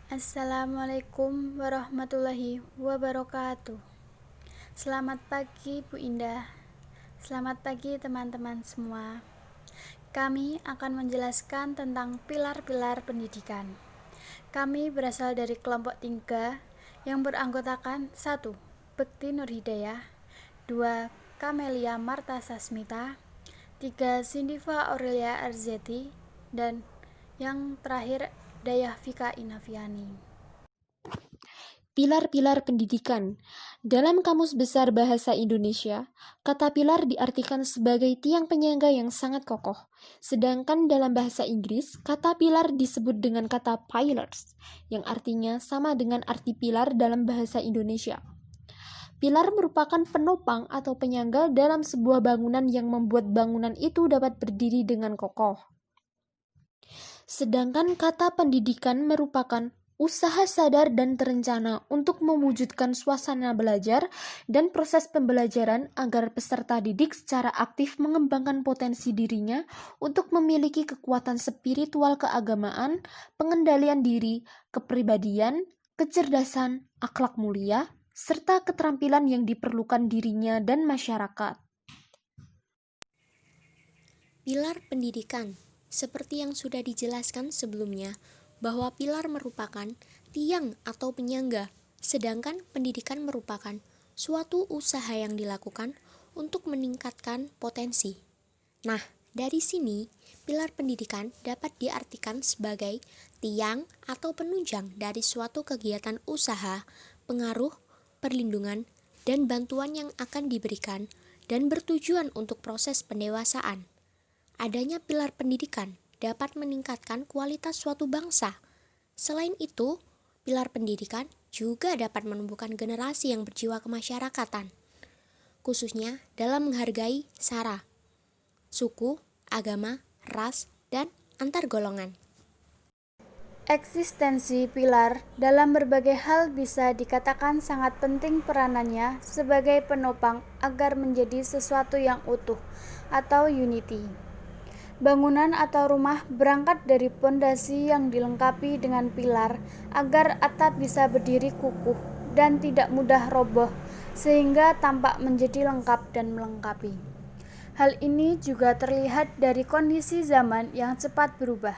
Assalamualaikum warahmatullahi wabarakatuh. Selamat pagi Bu Indah. Selamat pagi teman-teman semua. Kami akan menjelaskan tentang pilar-pilar pendidikan. Kami berasal dari kelompok 3 yang beranggotakan 1. Bekti Nur Hidayah, 2. Kamelia Marta Sasmita, 3. Sindiva Aurelia Arzeti, dan yang terakhir Dayah Vika Inaviani. Pilar-pilar pendidikan. Dalam Kamus Besar Bahasa Indonesia, kata pilar diartikan sebagai tiang penyangga yang sangat kokoh. Sedangkan dalam bahasa Inggris, kata pilar disebut dengan kata pillars, yang artinya sama dengan arti pilar dalam bahasa Indonesia. Pilar merupakan penopang atau penyangga dalam sebuah bangunan yang membuat bangunan itu dapat berdiri dengan kokoh. Sedangkan kata pendidikan merupakan usaha sadar dan terencana untuk mewujudkan suasana belajar dan proses pembelajaran agar peserta didik secara aktif mengembangkan potensi dirinya untuk memiliki kekuatan spiritual keagamaan, pengendalian diri, kepribadian, kecerdasan, akhlak mulia, serta keterampilan yang diperlukan dirinya dan masyarakat. Pilar pendidikan. Seperti yang sudah dijelaskan sebelumnya, bahwa pilar merupakan tiang atau penyangga, sedangkan pendidikan merupakan suatu usaha yang dilakukan untuk meningkatkan potensi. Nah, dari sini, pilar pendidikan dapat diartikan sebagai tiang atau penunjang dari suatu kegiatan usaha, pengaruh, perlindungan, dan bantuan yang akan diberikan dan bertujuan untuk proses pendewasaan. Adanya pilar pendidikan dapat meningkatkan kualitas suatu bangsa. Selain itu, pilar pendidikan juga dapat menumbuhkan generasi yang berjiwa kemasyarakatan, khususnya dalam menghargai sara, suku, agama, ras, dan antar golongan. Eksistensi pilar dalam berbagai hal bisa dikatakan sangat penting peranannya sebagai penopang agar menjadi sesuatu yang utuh atau unity. Bangunan atau rumah berangkat dari pondasi yang dilengkapi dengan pilar agar atap bisa berdiri kukuh dan tidak mudah roboh sehingga tampak menjadi lengkap dan melengkapi. Hal ini juga terlihat dari kondisi zaman yang cepat berubah,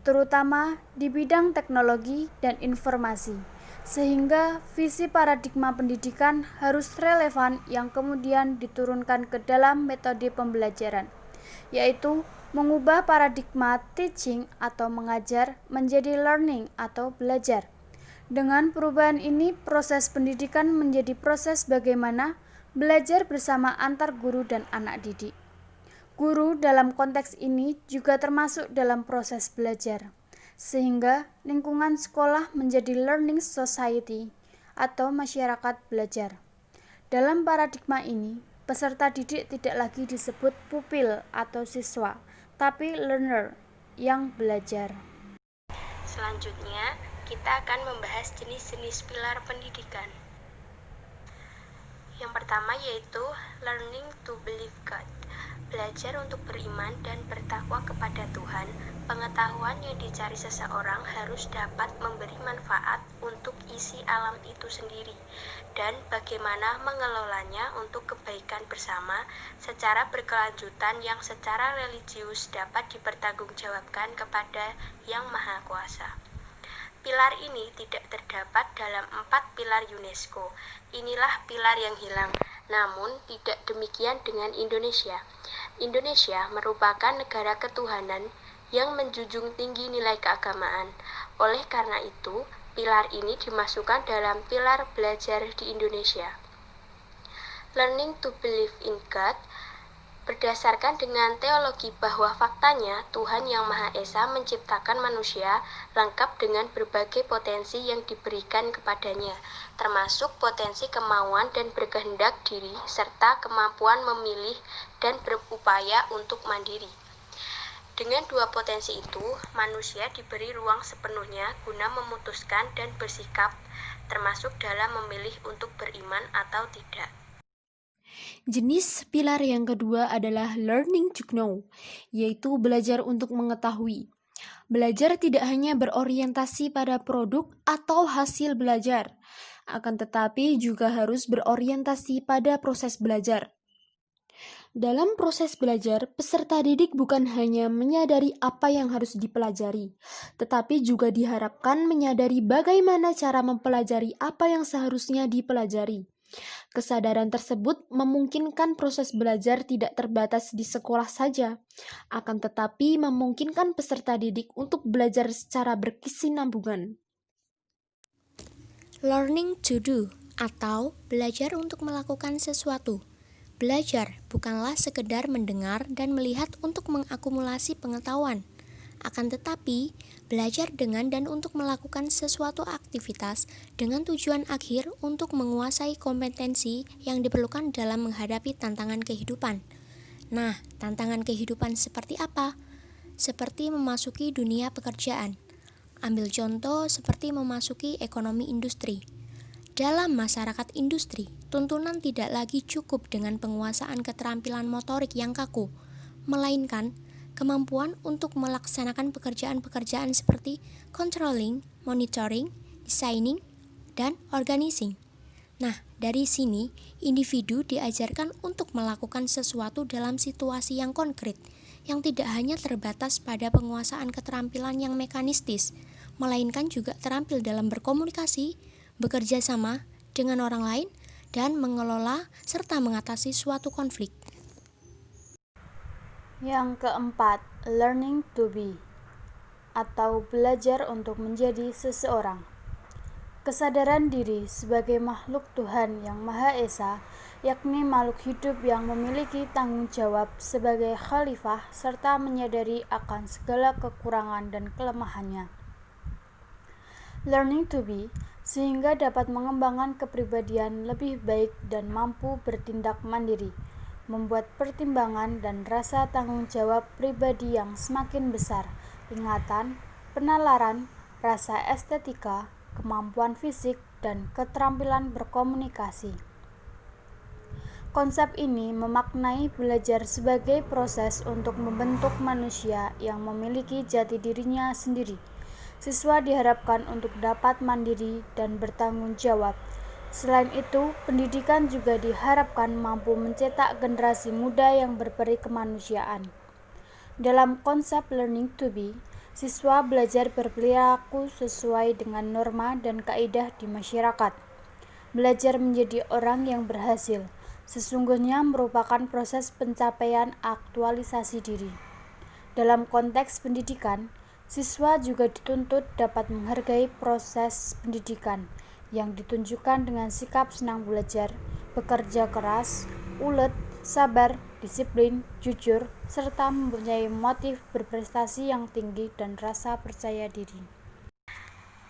terutama di bidang teknologi dan informasi, sehingga visi paradigma pendidikan harus relevan yang kemudian diturunkan ke dalam metode pembelajaran, yaitu mengubah paradigma teaching atau mengajar menjadi learning atau belajar. Dengan perubahan ini, proses pendidikan menjadi proses bagaimana belajar bersama antar guru dan anak didik. Guru dalam konteks ini juga termasuk dalam proses belajar, sehingga lingkungan sekolah menjadi learning society atau masyarakat belajar. Dalam paradigma ini, peserta didik tidak lagi disebut pupil atau siswa, tapi learner yang belajar. Selanjutnya, kita akan membahas jenis-jenis pilar pendidikan. Yang pertama yaitu learning to believe God, belajar untuk beriman dan bertakwa kepada Tuhan. Pengetahuan yang dicari seseorang harus dapat memberi manfaat untuk isi alam itu sendiri dan bagaimana mengelolanya untuk kebaikan bersama secara berkelanjutan yang secara religius dapat dipertanggungjawabkan kepada Yang Maha Kuasa. Pilar ini tidak terdapat dalam 4 pilar UNESCO. Inilah pilar yang hilang. Namun, tidak demikian dengan Indonesia. Indonesia merupakan negara ketuhanan yang menjunjung tinggi nilai keagamaan. Oleh karena itu, pilar ini dimasukkan dalam pilar belajar di Indonesia. Learning to believe in God berdasarkan dengan teologi bahwa faktanya Tuhan Yang Maha Esa menciptakan manusia lengkap dengan berbagai potensi yang diberikan kepadanya, termasuk potensi kemauan dan berkehendak diri, serta kemampuan memilih dan berupaya untuk mandiri. Dengan dua potensi itu, manusia diberi ruang sepenuhnya guna memutuskan dan bersikap, termasuk dalam memilih untuk beriman atau tidak. Jenis pilar yang kedua adalah learning to know, yaitu belajar untuk mengetahui. Belajar tidak hanya berorientasi pada produk atau hasil belajar, akan tetapi juga harus berorientasi pada proses belajar. Dalam proses belajar, peserta didik bukan hanya menyadari apa yang harus dipelajari, tetapi juga diharapkan menyadari bagaimana cara mempelajari apa yang seharusnya dipelajari. Kesadaran tersebut memungkinkan proses belajar tidak terbatas di sekolah saja, akan tetapi memungkinkan peserta didik untuk belajar secara berkesinambungan. Learning to do atau belajar untuk melakukan sesuatu. Belajar bukanlah sekedar mendengar dan melihat untuk mengakumulasi pengetahuan. Akan tetapi, belajar dengan dan untuk melakukan sesuatu aktivitas dengan tujuan akhir untuk menguasai kompetensi yang diperlukan dalam menghadapi tantangan kehidupan. Nah, tantangan kehidupan seperti apa? Seperti memasuki dunia pekerjaan. Ambil contoh seperti memasuki ekonomi industri. Dalam masyarakat industri, tuntunan tidak lagi cukup dengan penguasaan keterampilan motorik yang kaku, melainkan kemampuan untuk melaksanakan pekerjaan-pekerjaan seperti controlling, monitoring, designing, dan organizing. Nah, dari sini, individu diajarkan untuk melakukan sesuatu dalam situasi yang konkret, yang tidak hanya terbatas pada penguasaan keterampilan yang mekanistis, melainkan juga terampil dalam berkomunikasi, bekerja sama dengan orang lain, dan mengelola serta mengatasi suatu konflik. Yang keempat, learning to be atau belajar untuk menjadi seseorang. Kesadaran diri sebagai makhluk Tuhan yang Maha Esa, yakni makhluk hidup yang memiliki tanggung jawab sebagai khalifah serta menyadari akan segala kekurangan dan kelemahannya. Learning to be sehingga dapat mengembangkan kepribadian lebih baik dan mampu bertindak mandiri, membuat pertimbangan dan rasa tanggung jawab pribadi yang semakin besar, ingatan, penalaran, rasa estetika, kemampuan fisik, dan keterampilan berkomunikasi. Konsep ini memaknai belajar sebagai proses untuk membentuk manusia yang memiliki jati dirinya sendiri. Siswa diharapkan untuk dapat mandiri dan bertanggung jawab. Selain itu, pendidikan juga diharapkan mampu mencetak generasi muda yang berperi kemanusiaan. Dalam konsep learning to be, siswa belajar berperilaku sesuai dengan norma dan kaidah di masyarakat. Belajar menjadi orang yang berhasil sesungguhnya merupakan proses pencapaian aktualisasi diri. Dalam konteks pendidikan, siswa juga dituntut dapat menghargai proses pendidikan yang ditunjukkan dengan sikap senang belajar, bekerja keras, ulet, sabar, disiplin, jujur, serta mempunyai motif berprestasi yang tinggi dan rasa percaya diri.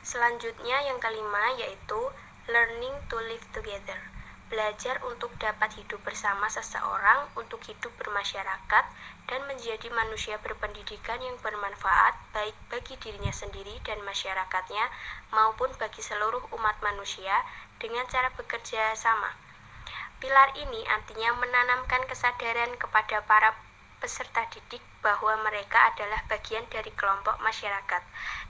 Selanjutnya yang kelima yaitu learning to live together. Belajar untuk dapat hidup bersama seseorang, untuk hidup bermasyarakat, dan menjadi manusia berpendidikan yang bermanfaat baik bagi dirinya sendiri dan masyarakatnya maupun bagi seluruh umat manusia dengan cara bekerja sama. Pilar ini artinya menanamkan kesadaran kepada para peserta didik bahwa mereka adalah bagian dari kelompok masyarakat.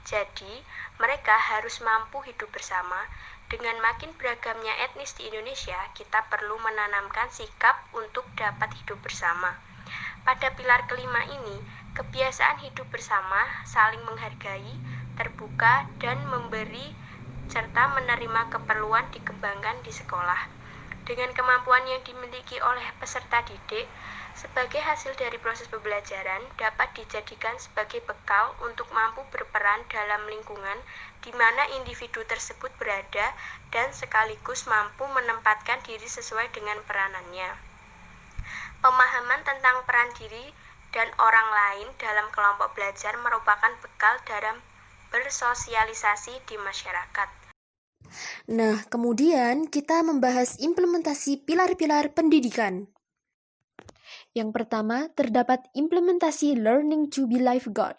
Jadi, mereka harus mampu hidup bersama. Dengan makin beragamnya etnis di Indonesia, kita perlu menanamkan sikap untuk dapat hidup bersama. Pada pilar kelima ini, kebiasaan hidup bersama, saling menghargai, terbuka, dan memberi serta menerima keperluan dikembangkan di sekolah. Dengan kemampuan yang dimiliki oleh peserta didik, sebagai hasil dari proses pembelajaran dapat dijadikan sebagai bekal untuk mampu berperan dalam lingkungan di mana individu tersebut berada dan sekaligus mampu menempatkan diri sesuai dengan peranannya. Pemahaman tentang peran diri dan orang lain dalam kelompok belajar merupakan bekal dalam bersosialisasi di masyarakat. Nah, kemudian kita membahas implementasi pilar-pilar pendidikan. Yang pertama, terdapat implementasi learning to be lifeguard.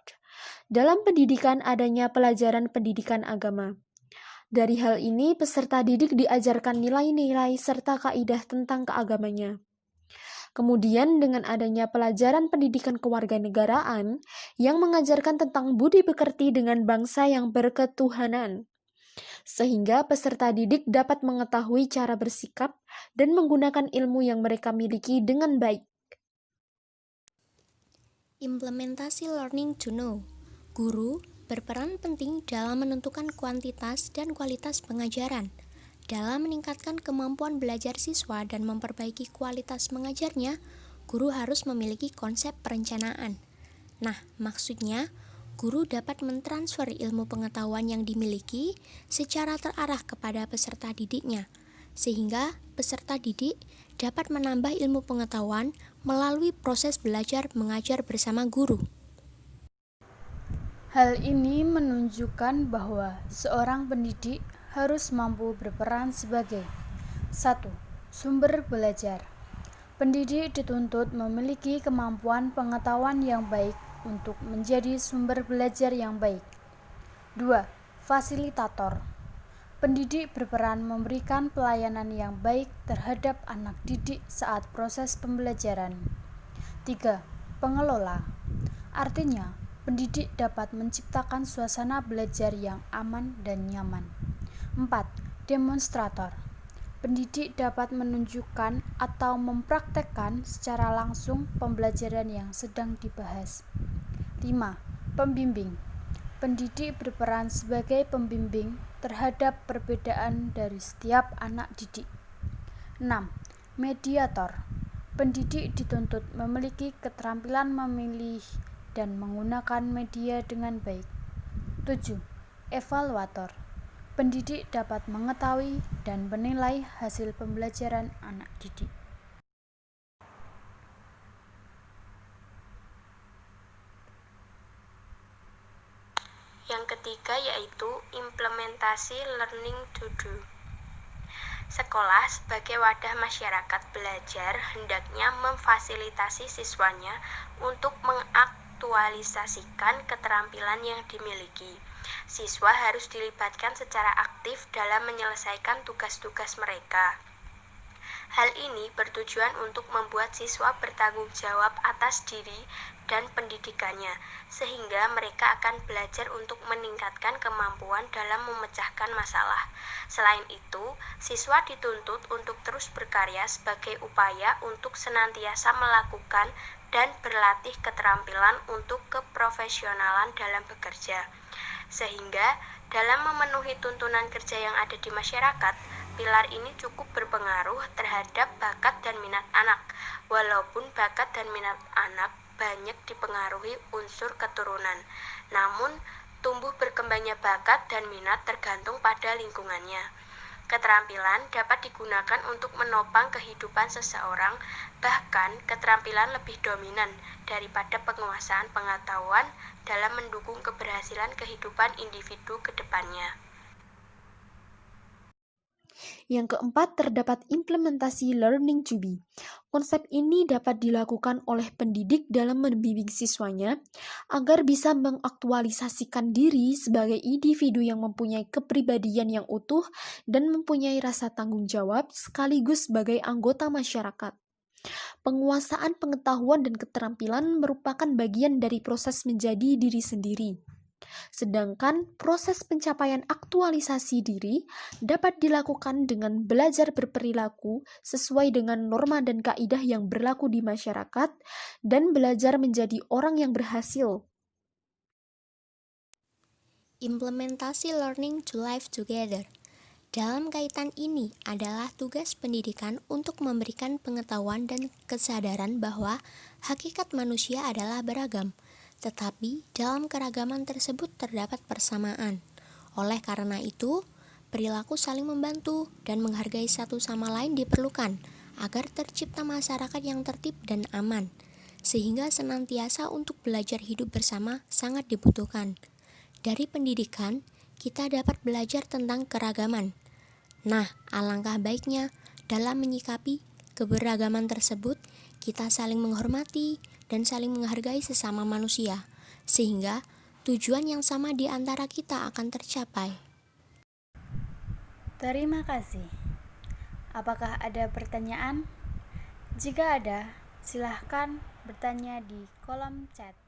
Dalam pendidikan adanya pelajaran pendidikan agama. Dari hal ini, peserta didik diajarkan nilai-nilai serta kaidah tentang keagamannya. Kemudian dengan adanya pelajaran pendidikan kewarganegaraan yang mengajarkan tentang budi pekerti dengan bangsa yang berketuhanan, sehingga peserta didik dapat mengetahui cara bersikap dan menggunakan ilmu yang mereka miliki dengan baik. Implementasi learning to know. Guru berperan penting dalam menentukan kuantitas dan kualitas pengajaran. Dalam meningkatkan kemampuan belajar siswa dan memperbaiki kualitas mengajarnya, guru harus memiliki konsep perencanaan. Nah, maksudnya, guru dapat mentransfer ilmu pengetahuan yang dimiliki secara terarah kepada peserta didiknya, sehingga peserta didik dapat menambah ilmu pengetahuan melalui proses belajar mengajar bersama guru. Hal ini menunjukkan bahwa seorang pendidik harus mampu berperan sebagai 1. Sumber belajar. Pendidik dituntut memiliki kemampuan pengetahuan yang baik untuk menjadi sumber belajar yang baik. 2. Fasilitator. Pendidik berperan memberikan pelayanan yang baik terhadap anak didik saat proses pembelajaran. 3. Pengelola. Artinya, pendidik dapat menciptakan suasana belajar yang aman dan nyaman. 4. Demonstrator. Pendidik dapat menunjukkan atau mempraktekkan secara langsung pembelajaran yang sedang dibahas. 5. Pembimbing. Pendidik berperan sebagai pembimbing terhadap perbedaan dari setiap anak didik. 6. Mediator. Pendidik dituntut memiliki keterampilan memilih dan menggunakan media dengan baik. 7. Evaluator. Pendidik dapat mengetahui dan menilai hasil pembelajaran anak didik. Yang ketiga yaitu implementasi learning to do. Sekolah sebagai wadah masyarakat belajar hendaknya memfasilitasi siswanya untuk mengaktualisasikan keterampilan yang dimiliki. Siswa harus dilibatkan secara aktif dalam menyelesaikan tugas-tugas mereka. Hal ini bertujuan untuk membuat siswa bertanggung jawab atas diri dan pendidikannya, sehingga mereka akan belajar untuk meningkatkan kemampuan dalam memecahkan masalah. Selain itu, siswa dituntut untuk terus berkarya sebagai upaya untuk senantiasa melakukan dan berlatih keterampilan untuk keprofesionalan dalam bekerja. Sehingga, dalam memenuhi tuntunan kerja yang ada di masyarakat, pilar ini cukup berpengaruh terhadap bakat dan minat anak, walaupun bakat dan minat anak banyak dipengaruhi unsur keturunan. Namun, tumbuh berkembangnya bakat dan minat tergantung pada lingkungannya. Keterampilan dapat digunakan untuk menopang kehidupan seseorang, bahkan keterampilan lebih dominan daripada penguasaan pengetahuan dalam mendukung keberhasilan kehidupan individu ke depannya. Yang keempat, terdapat implementasi learning to be. Konsep ini dapat dilakukan oleh pendidik dalam membimbing siswanya agar bisa mengaktualisasikan diri sebagai individu yang mempunyai kepribadian yang utuh dan mempunyai rasa tanggung jawab sekaligus sebagai anggota masyarakat. Penguasaan pengetahuan dan keterampilan merupakan bagian dari proses menjadi diri sendiri. Sedangkan proses pencapaian aktualisasi diri dapat dilakukan dengan belajar berperilaku sesuai dengan norma dan kaidah yang berlaku di masyarakat dan belajar menjadi orang yang berhasil. Implementasi learning to live together. Dalam kaitan ini adalah tugas pendidikan untuk memberikan pengetahuan dan kesadaran bahwa hakikat manusia adalah beragam. Tetapi dalam keragaman tersebut terdapat persamaan. Oleh karena itu, perilaku saling membantu dan menghargai satu sama lain diperlukan agar tercipta masyarakat yang tertib dan aman, sehingga senantiasa untuk belajar hidup bersama sangat dibutuhkan. Dari pendidikan, kita dapat belajar tentang keragaman. Nah, alangkah baiknya dalam menyikapi keberagaman tersebut, kita saling menghormati dan saling menghargai sesama manusia, sehingga tujuan yang sama di antara kita akan tercapai. Terima kasih. Apakah ada pertanyaan? Jika ada, Silahkan bertanya di kolom chat.